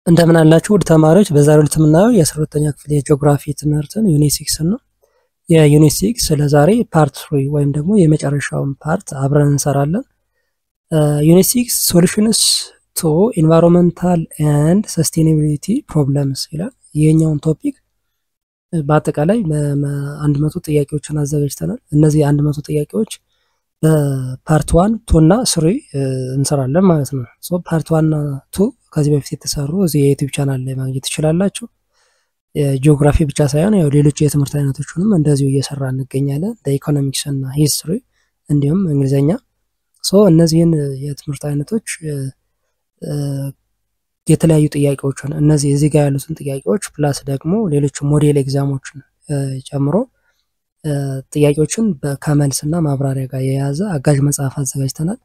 እንደምን አላችሁ ውድ ተማሪዎች በዛሬው የምናየው የ12ኛ ክፍል የጂኦግራፊ ትምህርትን ዩኒት 6 ነው። የዩኒት 6 ስለዛሬ ፓርት 3 ወይም ደግሞ የመጨረሻውን ፓርት አብረን እንሰራለን። ዩኒት 6 ሶሉሽንስ ቱ ኢንቫይሮንመንታል ኤንድ ሰስቴኔቢሊቲ ፕሮብለምስ ይላል። ይሄኛውን ቶፒክ በአጠቃላይ 100 ጥያቄዎችን አዘጋጅተናል። እነዚህ 100 ጥያቄዎች በፓርት 1 2 እና 3 እንሰራለን ማለት ነው። ሶ ፓርት 1 እና 2 ከዚህ በፊት የተሰሩ እዚህ የዩቲዩብ ቻናል ላይ ማግኘት ትችላላችሁ። ጂኦግራፊ ብቻ ሳይሆን ያው ሌሎች የትምህርት አይነቶችንም እንደዚሁ እየሰራ እንገኛለን። ኢኮኖሚክስ እና ሂስትሪ እንዲሁም እንግሊዘኛ። ሶ እነዚህን የትምህርት አይነቶች የተለያዩ ጥያቄዎችን እነዚህ እዚህ ጋር ያሉትን ጥያቄዎች ፕላስ ደግሞ ሌሎች ሞዴል ኤግዛሞችን ጨምሮ ጥያቄዎችን ከመልስና ማብራሪያ ጋር የያዘ አጋዥ መጽሐፍ አዘጋጅተናል።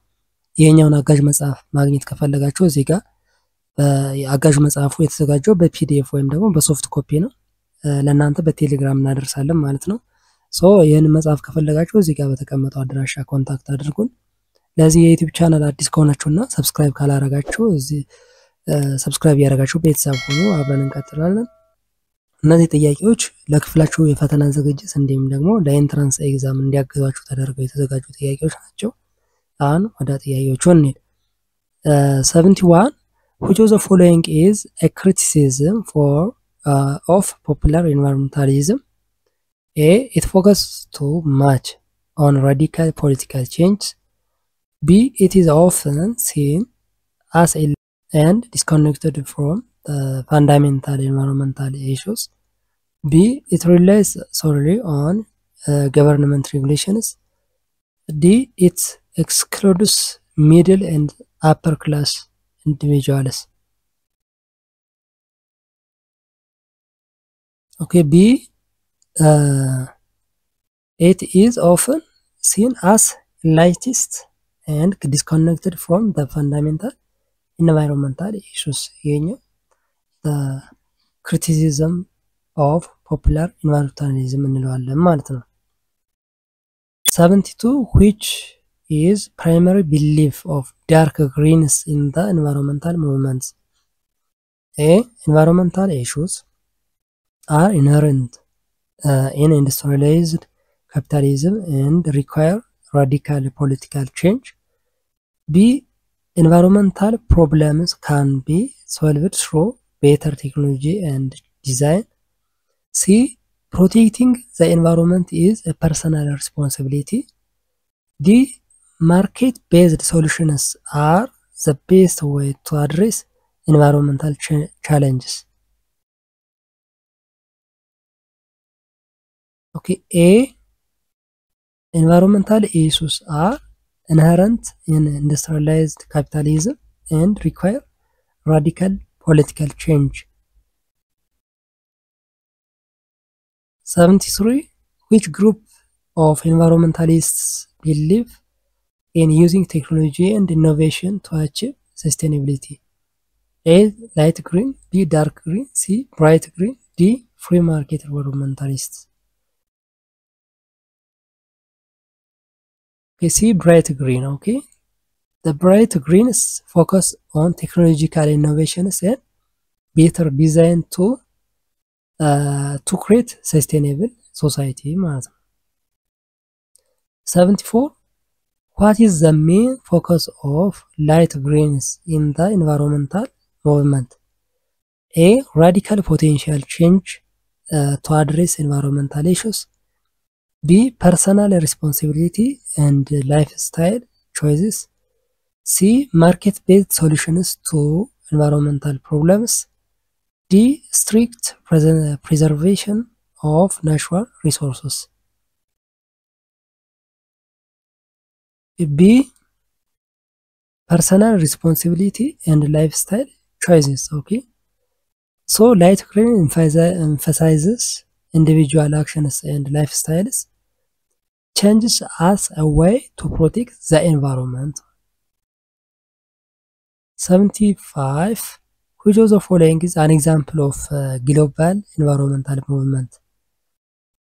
ይሄኛውን አጋዥ መጽሐፍ ማግኘት ከፈለጋችሁ እዚህ ጋር አጋዥ መጽሐፉ የተዘጋጀው በፒዲኤፍ ወይም ደግሞ በሶፍት ኮፒ ነው። ለእናንተ በቴሌግራም እናደርሳለን ማለት ነው። ሶ ይሄን መጽሐፍ ከፈለጋችሁ እዚህ ጋር በተቀመጠው አድራሻ ኮንታክት አድርጉን። ለዚህ የዩቲዩብ ቻናል አዲስ ከሆናችሁና ሰብስክራይብ ካላረጋችሁ እዚህ ሰብስክራይብ ያደረጋችሁ ቤተሰብ ሁኑ። አብረን እንቀጥላለን። እነዚህ ጥያቄዎች ለክፍላችሁ የፈተና ዝግጅት እንዲሁም ደግሞ ለኤንትራንስ ኤግዛም እንዲያግዟችሁ ተደርገው የተዘጋጁ ጥያቄዎች ናቸው። አሁን ወደ ጥያቄዎቹ እንሂድ። 71 Which of the following is a criticism of popular environmentalism? A. It focuses too much on radical political change. B. It is often seen as and disconnected from the fundamental environmental issues. B. It relies solely on government regulations. D. It excludes middle and upper class individuals. Okay, B. It is often seen as elitist and disconnected from the fundamental environmental issues. The criticism of popular environmentalism እንለዋለን ማለት ነው። 72 Which is primary belief of dark greens in the environmental movements? A. Environmental issues are inherent in industrialized capitalism and require radical political change. B. Environmental problems can be solved through better technology and design. C. Protecting the environment is a personal responsibility. D. Market-based solutions are the best way to address environmental challenges. Okay, A. Environmental issues are inherent in industrialized capitalism and require radical political change. 73 Which group of environmentalists believe in using technology and innovation to achieve sustainability? A. Light green. B. Dark green. C. Bright green. D. Free market environmentalists. Okay, C. Bright green. Okay, the bright greens focus on technological innovations and better design to create sustainable society. 74 What is the main focus of light greens in the environmental movement? A. Radical potential change to address environmental issues. B. Personal responsibility and lifestyle choices. C. Market-based solutions to environmental problems. D. Strict preservation of natural resources. B. Personal responsibility and lifestyle choices. Okay, so light green emphasizes individual actions and lifestyles, changes as a way to protect the environment. 75 Which of the following is an example of global environmental movement?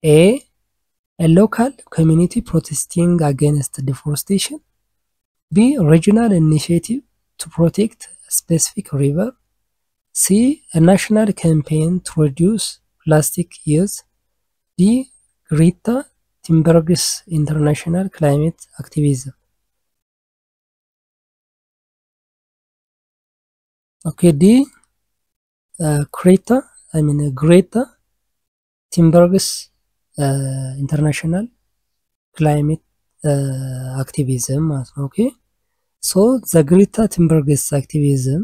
A. A local community protesting against deforestation. B. Regional initiative to protect a specific river. C. A national campaign to reduce plastic use. D. Greta Thunberg's international climate activism. Okay, D. Greta Thunberg's international climate activism. Okay, so the Greta Thunberg's activism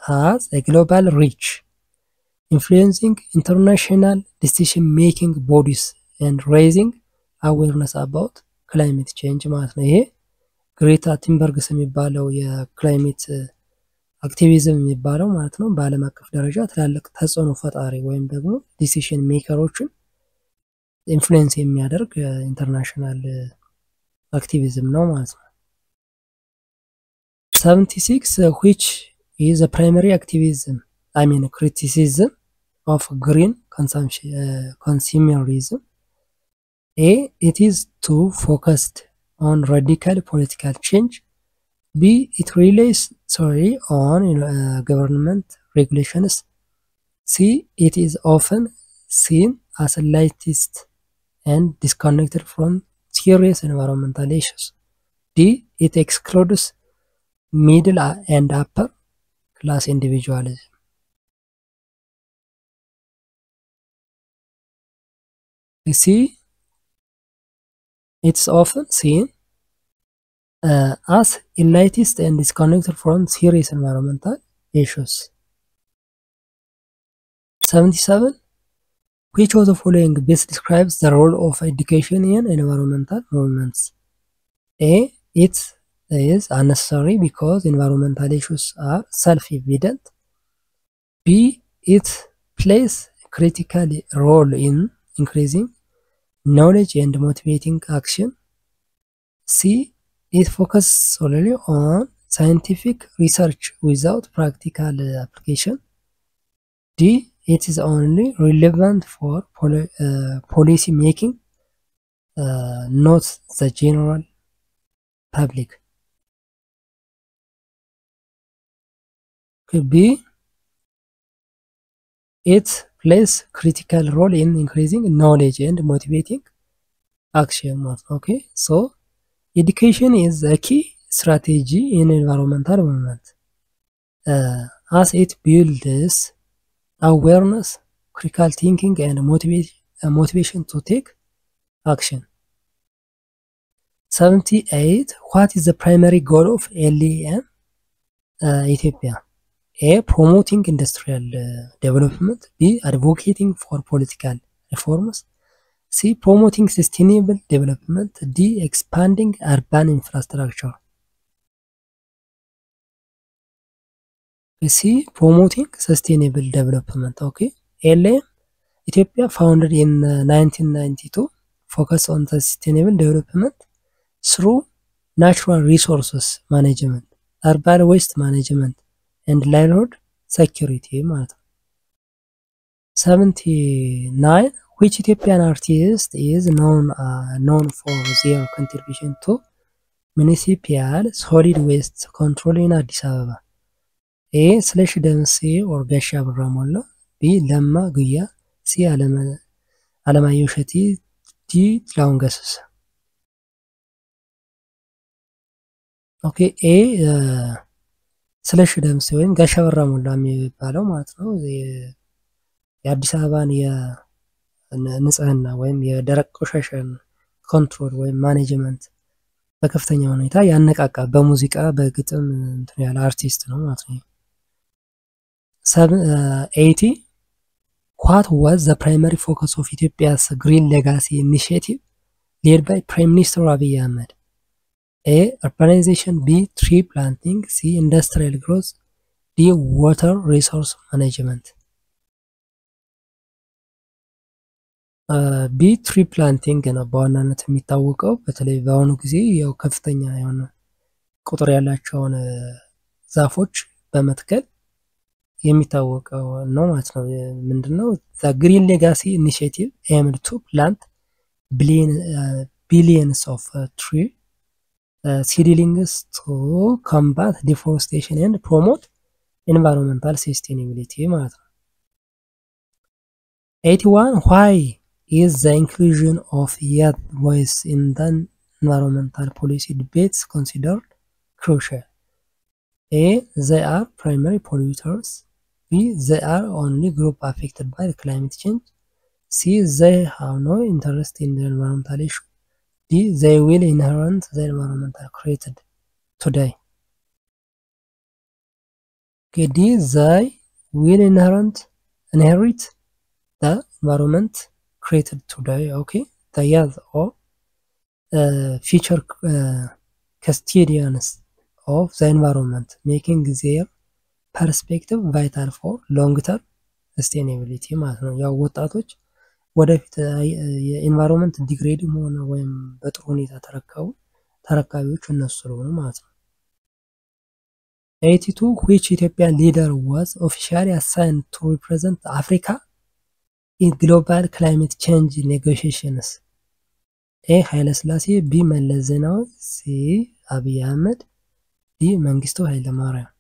has a global reach, influencing international decision-making bodies and raising awareness about climate change ማለት ነው። ይሄ ግሬታ ቲምበርግስ የሚባለው የክላይሜት አክቲቪዝም የሚባለው ማለት ነው በዓለም አቀፍ ደረጃ ትላልቅ ተጽዕኖ ፈጣሪ ወይም ደግሞ ዲሲሽን ሜከሮችን ኢንፍሉዌንስ የሚያደርግ ኢንተርናሽናል activism ነው ማለት ነው። 76 which is a primary activism, criticism of green consumerism. A. It is too focused on radical political change. B. It relies on government regulations. C. It is often seen as elitist and disconnected from serious environmental issues. D. It excludes middle and upper class individualism. C. It's often seen as elitist and disconnected from serious environmental issues. 77. Which of the following best describes the role of education in environmental movements? A. It is unnecessary because environmental issues are self-evident. B. It plays a critical role in increasing knowledge and motivating action. C. It focuses solely on scientific research without practical application. D. It is only relevant for policy making, not the general public. B. It plays critical role in increasing knowledge and motivating action. Okay, so education is a key strategy in environmental movement, as it builds awareness, critical thinking, and motivation to take action. 78. What is the primary goal of LEM Ethiopia? A. Promoting industrial development. B. Advocating for political reforms. C. Promoting sustainable development. D. Expanding urban infrastructure. C. Promoting sustainable development. Okay. LEM Ethiopia, founded in 1992, focus on the sustainable development through natural resources management, urban waste management, and livelihood security. 79. Which Ethiopian artist is known for their contribution to municipal solid waste control in Addis Ababa? A. Slesh Demse or Gasha Ramola. B. Lamma Guya. C. Alamayo Sheti. D. Tlaungasus. Okay, A. ስለሽ ደምሴ ወይም ጋሻ በራ ሞላ የሚባለው ማለት ነው የአዲስ አበባን የንጽህና ወይም የደረቅ ቆሻሻን ኮንትሮል ወይም ማኔጅመንት በከፍተኛ ሁኔታ ያነቃቃ በሙዚቃ በግጥም እንትን ያለ አርቲስት ነው ማለት ነው። 80. What was the primary focus of Ethiopia's Green Legacy Initiative led by Prime Minister Abiy Ahmed? A. Urbanization. B. Tree planting. C. Industrial growth. D. Water resource management. B. Tree planting ነው በዋናነት የሚታወቀው በተለይ በአሁኑ ጊዜ ያው ከፍተኛ የሆነ ቁጥር ያላቸውን ዛፎች በመትከል የሚታወቀው ነው ማለት ነው። ምንድነው the Green Legacy Initiative aimed to plant billions of tree seedlings to combat deforestation and promote environmental sustainability ማለት ነው። 81 why is the inclusion of youth voice in the environmental policy debates considered crucial? A. They are primary polluters. B. They are only group affected by climate change. C. They have no interest in the environmental issue. D. They will inherit the environmental created today. Okay, D. They will inherit the environment created today. Okay, the youth or future custodians of the environment, making their perspective vital for long-term sustainability ማለት ነው። ያው ወጣቶች ወደፊት የኢንቫይሮንመንት ዲግሬድም ሆነ ወይም በጥሩ ሁኔታ ተረካቢዎች እነሱ ስለሆኑ ማለት ነው። 82 which Ethiopian leader was officially assigned to represent Africa in global climate change negotiations? A. ኃይለ ሥላሴ B. መለስ ዜናዊ C. አብይ አህመድ D. መንግስቱ ኃይለማርያም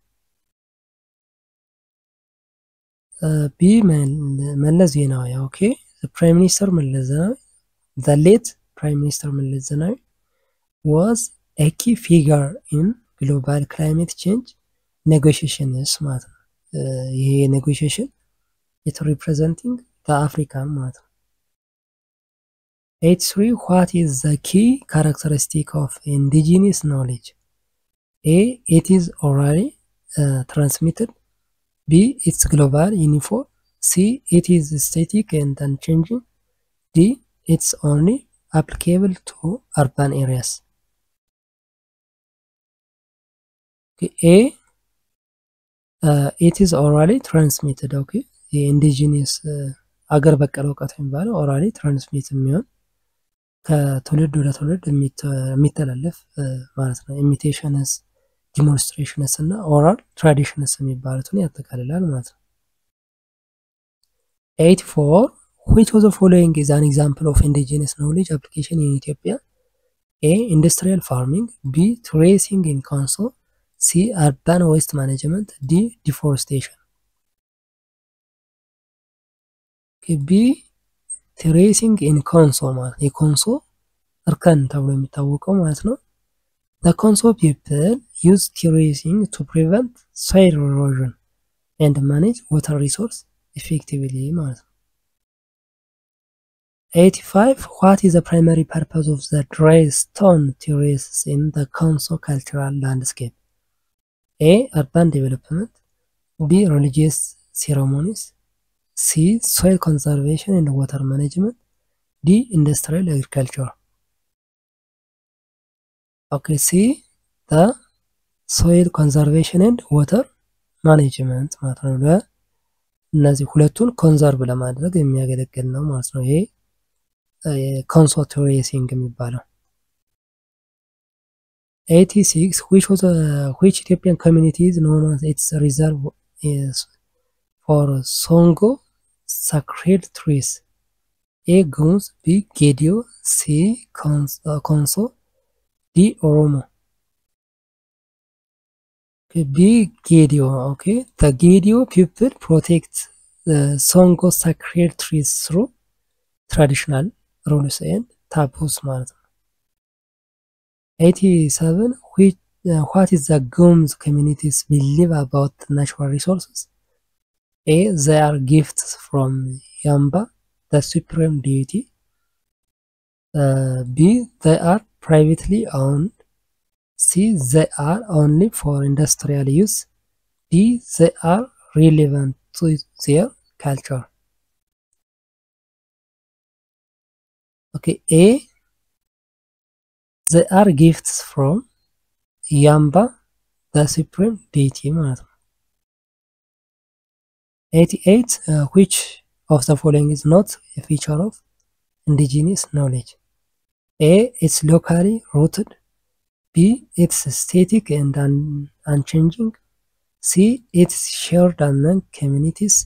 B. መለስ ዜናዊ okay. The Prime Minister Meles Zenawi, the late Prime Minister Meles Zenawi was a key figure in global climate change negotiations ማለት ነው። ይሄ negotiation it representing the African ማለት ነው። 83 what is the key characteristic of indigenous knowledge? A. It is orally transmitted. B. It's global uniform. C. It is static and unchanging. D. It's only applicable to urban areas. Okay. A. It is orally transmitted. Okay. The indigenous አገር በቀል እውቀት የሚባለው orally transmit የሚሆን ከትውልድ ወደ ትውልድ የሚተላለፍ ማለት ነው። ኢሚቴሽንስ ዲሞንስትሬሽንስ እና ኦራል ትራዲሽንስ የሚባሉትን ያጠቃልላል ማለት ነው። 84 which of the following is an example of indigenous knowledge application in Ethiopia? A. Industrial farming. B. Terracing in Conso. C. Urban waste management. D. Deforestation. Okay, B. Terracing in Conso ማለት የኮንሶ እርከን ተብሎ የሚታወቀው ማለት ነው። The Conso people use terracing to prevent soil erosion and manage water resource effectively ማለት ነው። 85 what is the primary purpose of the dry stone terraces in the Conso cultural landscape? A. Urban development. B. Religious ceremonies. C. Soil conservation and water management. D. Industrial agriculture. Okay, C. The soil conservation and water management ማለት ነው። እነዚህ ሁለቱን ኮንዘርቭ ለማድረግ የሚያገለግል ነው ማለት ነው። ይሄ ኮንሶ ቴሬሲንግ የሚባለው። 86 which Ethiopian community is known as its reserve is for Songo sacred trees? A. Gums. B. Gedio. C. Konso. D. Oromo. Okay, B. Gedio. Okay, the Gedio people protect the Songo sacred trees through traditional rules and taboos ማለት ነው። 87 what is the Gums communities believe about natural resources? A. They are gifts from Yamba, the supreme deity. B. They are privately owned. C. They are only for industrial use. D. They are relevant to their culture. Okay, A. They are gifts from Yamba, the supreme deity ማለት ነው። 88 which of the following is not a feature of indigenous knowledge? A. It's locally rooted. B. It's static and unchanging. C. It's shared among communities.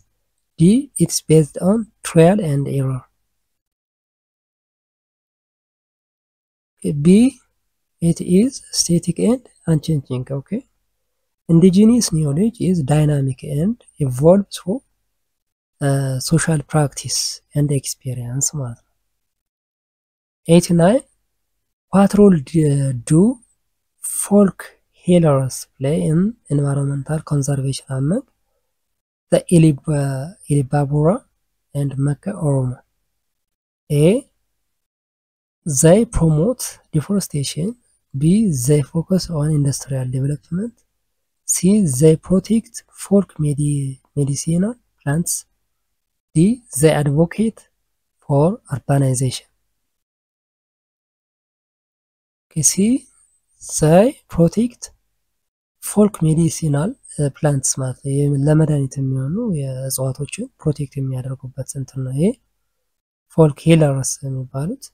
D. It's based on trial and error. B. It is static and unchanging. Okay. Indigenous knowledge is dynamic and evolves through social practice and experience ማለት ነው። 89 What role do folk healers play in environmental conservation among the Ilibabura and Maka Oromo? A. They promote deforestation. B. They focus on industrial development. C. They protect folk medicinal plants. D. They advocate for urbanization. Okay, C. They protect folk medicinal plants ማለት ለመድኃኒት የሚሆኑ የእጽዋቶችን ፕሮቴክት የሚያደርጉበት እንትን ነው። ይሄ ፎልክ ሂለርስ የሚባሉት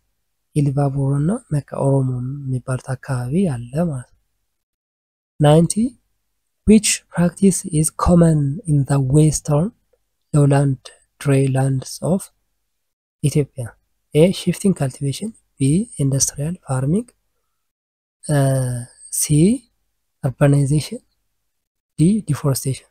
ኢሉባቡር እና መካ ኦሮሞ የሚባሉት አካባቢ ያለ ማለት ነው። 90 Which practice is common in the western lowland dry lands of Ethiopia? A. Shifting cultivation. B. Industrial farming. C. Urbanization. D. Deforestation.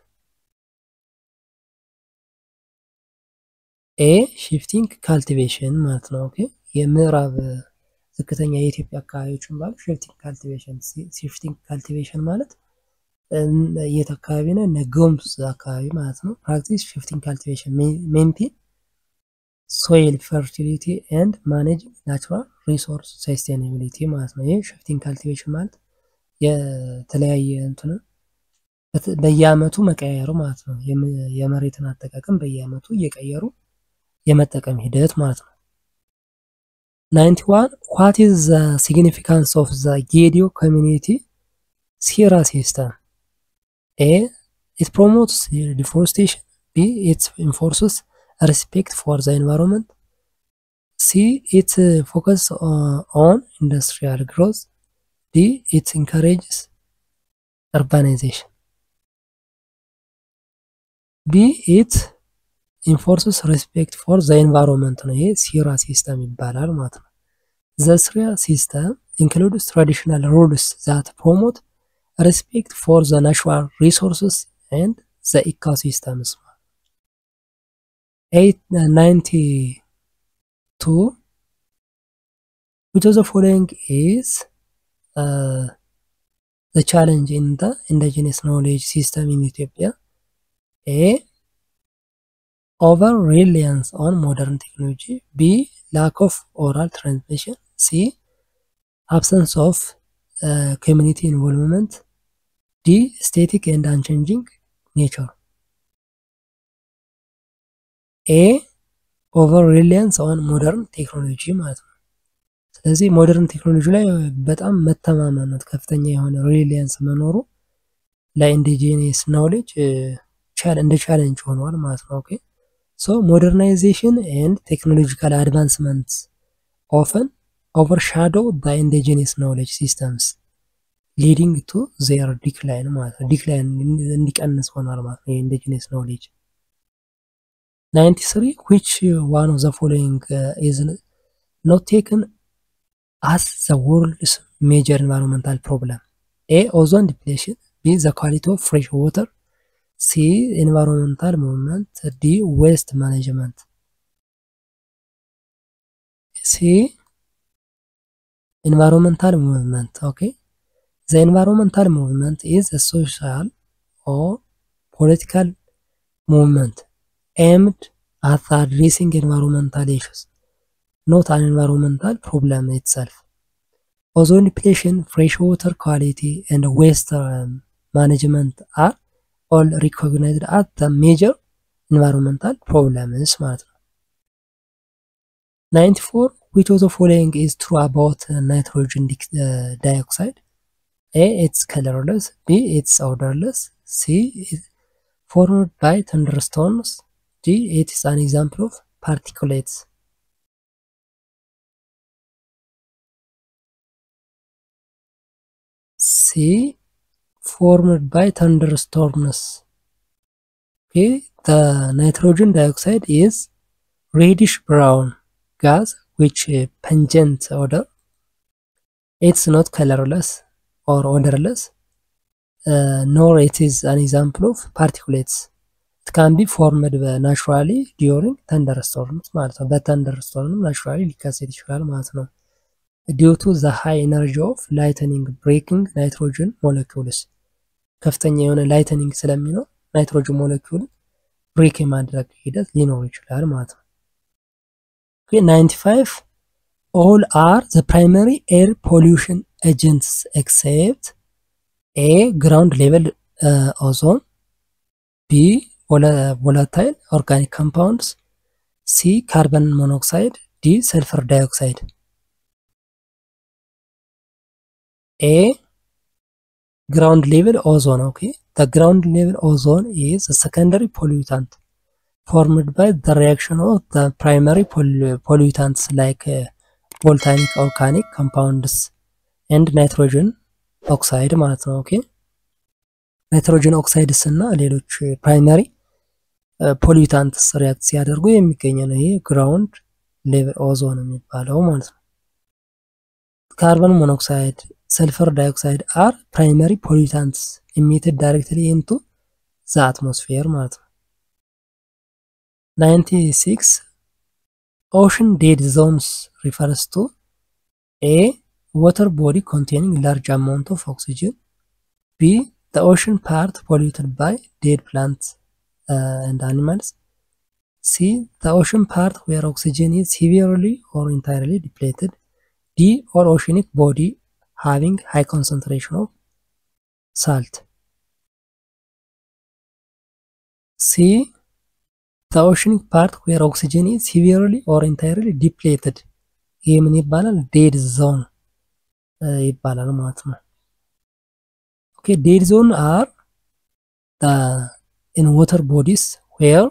A. Shifting cultivation ማለት ነው። ኦኬ የምዕራብ ዝቅተኛ የኢትዮጵያ አካባቢዎችን ባሉ shifting cultivation ማለት የት አካባቢ ነው? ጉሙዝ አካባቢ ማለት ነው። practice shifting cultivation maintain soil fertility and manage natural resource sustainability ማለት ነው። ይሄ shifting cultivation ማለት የተለያየ እንትን በየአመቱ መቀየሩ ማለት ነው። የመሬትን አጠቃቀም በየአመቱ እየቀየሩ የመጠቀም ሂደት ማለት ነው። 91 What is the significance of the Gedio community SIRA system? A. It promotes deforestation. B. It enforces respect for the environment. C. It focuses on industrial growth. D. It encourages urbanization. B. It enforces respect for the environment ነው። ይሄ ሲራ ሲስተም ይባላል ማለት ነው። The SIRA system includes traditional rules that promote respect for the natural resources and the ecosystems. 92 Which of the following is the challenge in the indigenous knowledge system in Ethiopia? A. Over reliance on modern technology. B. Lack of oral transmission. C. Absence of community involvement. D. Static and unchanging nature. A. Over reliance on modern technology ማለት ነው። ስለዚህ ሞደርን ቴክኖሎጂ ላይ በጣም መተማመን ከፍተኛ የሆነ ሪሊያንስ መኖሩ ለኢንዲጂነስ ናውሌጅ እንደ ቻሌንጅ ሆኗል ማለት ነው። ኦኬ So modernization and technological advancements often overshadow the indigenous knowledge systems, leading to their decline ማለት ነው። ዲክላይን እንዲቀንስ ሆኗል ማለት ነው የኢንዲጂነስ knowledge። 93 Which one of the following is not taken as the world's major environmental problem? A. Ozone depletion. B. The quality of fresh water. C. Environmental movement. D. Waste management. C. Environmental movement. Okay. The environmental movement is a social or political movement aimed at addressing environmental issues, not an environmental problem itself. Ozone depletion, fresh water quality, and waste management are all recognized as the major environmental problems ማለት ነው። 94 Which of the following is true about nitrogen dioxide? A. It's colorless. B. It's odorless. C. It's formed by thunderstorms. D. It is an example of particulates. C. Formed by thunderstorms. Okay, the nitrogen dioxide is reddish brown gas which pungent odor. It's not colorless or odorless. nor it is an example of particulates. It can be formed naturally during thunderstorms ማለት ነው። በthunderstorm naturally ሊከሰት ይችላል ማለት ነው። due to the high energy of lightning breaking nitrogen molecules ከፍተኛ የሆነ ላይትኒንግ ስለሚኖር ናይትሮጅን ሞለኪውል ብሬክ የማድረግ ሂደት ሊኖር ይችላል ማለት ነው። 95 all are the primary air pollution agents except A ground level ozone, B volatile organic compounds, C carbon monoxide, D sulfur dioxide. A ground level ozone. Okay, the ground level ozone is a secondary pollutant formed by the reaction of the primary pollutants like volcanic organic compounds and nitrogen oxide ማለት ነው። ኦኬ ናይትሮጅን ኦክሳይድስ እና ሌሎች ፕራይመሪ ፖሊዩታንትስ ሪአክት ሲያደርጉ የሚገኝ ነው። ይሄ ግራውንድ ሌቨል ኦዞን የሚባለው ማለት ነው። ካርበን ሞኖክሳይድ sulfur dioxide are primary pollutants emitted directly into the atmosphere ማለት ነው። 96 ocean dead zones refers to A water body containing large amount of oxygen, B the ocean part polluted by dead plants and animals, C the ocean part where oxygen is severely or entirely depleted, D or oceanic body having high concentration of salt. C the oceanic part where oxygen is severely or entirely depleted. ይህ ምን ይባላል? dead zone ይባላል ማለት ነው። Okay, dead zone are the in water bodies where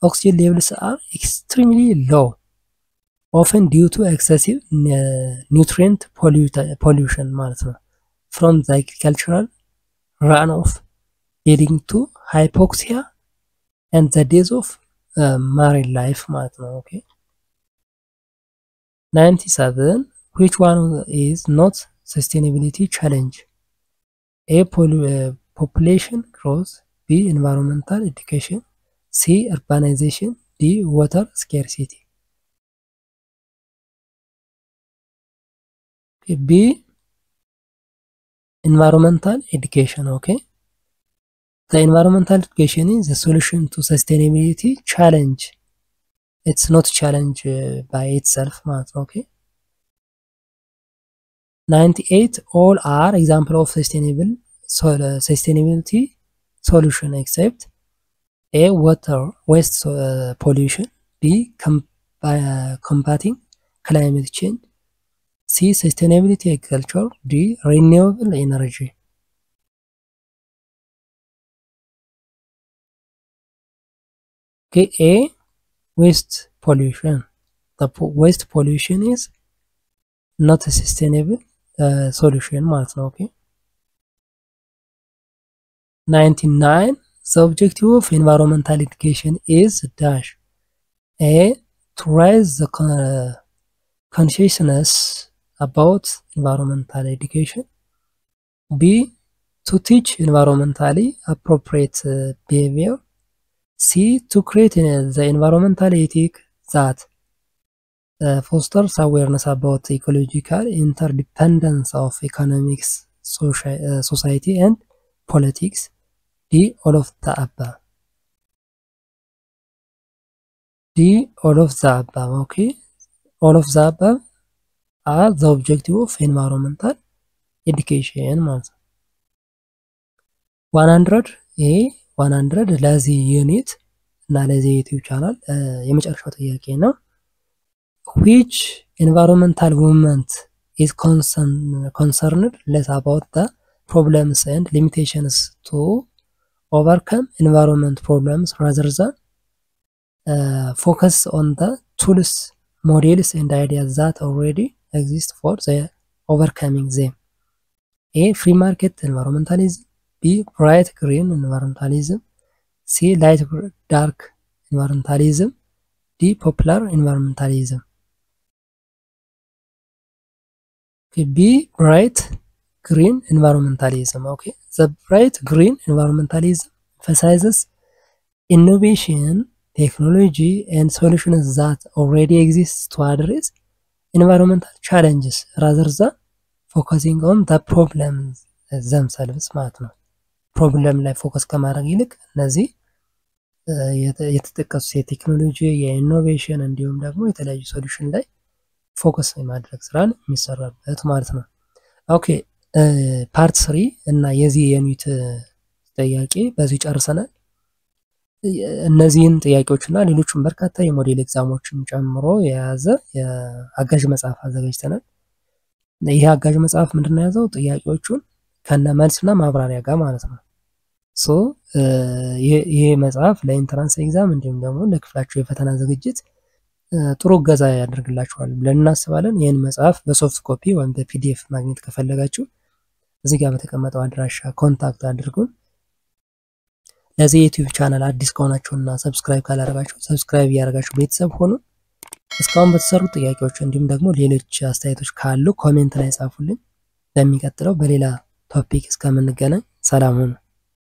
oxygen levels are extremely low, often due to excessive nutrient pollution ማለት ነው from the agricultural runoff leading to hypoxia and the death of marine life ማለት ነው። Okay, 97 which one is not sustainability challenge? A population growth, B environmental education, C urbanization, D water scarcity. Okay, B environmental education. Okay, the environmental education is the solution to sustainability challenge. It's not challenge by itself. Okay, 98 all are example of sustainability solution except A water waste pollution, B combating climate change, C sustainability agriculture, D renewable energy. Okay, A waste pollution. The waste pollution is not a sustainable solution ማለት ነው። Okay, 99 the objective of environmental education is dash. A to raise the consciousness about environmental education, B to teach environmentally appropriate behavior, C to create the environmental ethic that fosters awareness about ecological interdependence of economics, society and politics, D all of the above. D all of the above. Okay, all of the above are the objective of environmental education ማለት ነው። 100 ይሄ 100 ለዚህ ዩኒት እና ለዚህ ዩቲዩብ ቻናል የመጨረሻው ጥያቄ ነው። which environmental movement is concerned less about the problems and limitations to overcome environment problems rather than focus on the tools, models and ideas that already exist for the overcoming them? A free market environmentalism, B bright green environmentalism, C light dark environmentalism, D popular environmentalism. Okay, B bright green environmentalism. Okay, the bright green environmentalism emphasizes innovation, technology, and solutions that already exist to address environmental challenges rather than focusing on the problems themselves ማለት ነው። ፕሮብለም ላይ ፎከስ ከማድረግ ይልቅ እነዚህ የተጠቀሱት የቴክኖሎጂ የኢኖቬሽን እንዲሁም ደግሞ የተለያዩ ሶሉሽን ላይ ፎከስ የማድረግ ስራን የሚሰራበት ማለት ነው። ኦኬ ፓርት 3 እና የዚህ የዩኒት ጥያቄ በዚህ ጨርሰናል። እነዚህን ጥያቄዎችና ሌሎችም በርካታ የሞዴል ኤግዛሞችን ጨምሮ የያዘ የአጋዥ መጽሐፍ አዘጋጅተናል። ይሄ አጋዥ መጽሐፍ ምንድነው ያዘው? ጥያቄዎቹን ከነ መልስና ማብራሪያ ጋር ማለት ነው። ሶ ይሄ መጽሐፍ ለኢንትራንስ ኤግዛም እንዲሁም ደግሞ ለክፍላችሁ የፈተና ዝግጅት ጥሩ ገዛ ያደርግላችኋል ብለን እናስባለን። ይሄን መጽሐፍ በሶፍት ኮፒ ወይም በፒዲኤፍ ማግኘት ከፈለጋችሁ እዚህ ጋር በተቀመጠው አድራሻ ኮንታክት አድርጉን። ለዚህ ዩቲዩብ ቻናል አዲስ ከሆናችሁና ሰብስክራይብ ካላደረጋችሁ ሰብስክራይብ ያደርጋችሁ ቤተሰብ ሆኑ። እስካሁን በተሰሩ ጥያቄዎች እንዲሁም ደግሞ ሌሎች አስተያየቶች ካሉ ኮሜንት ላይ ጻፉልኝ። ለሚቀጥለው በሌላ ቶፒክ እስከምንገናኝ ሰላም ሁኑ።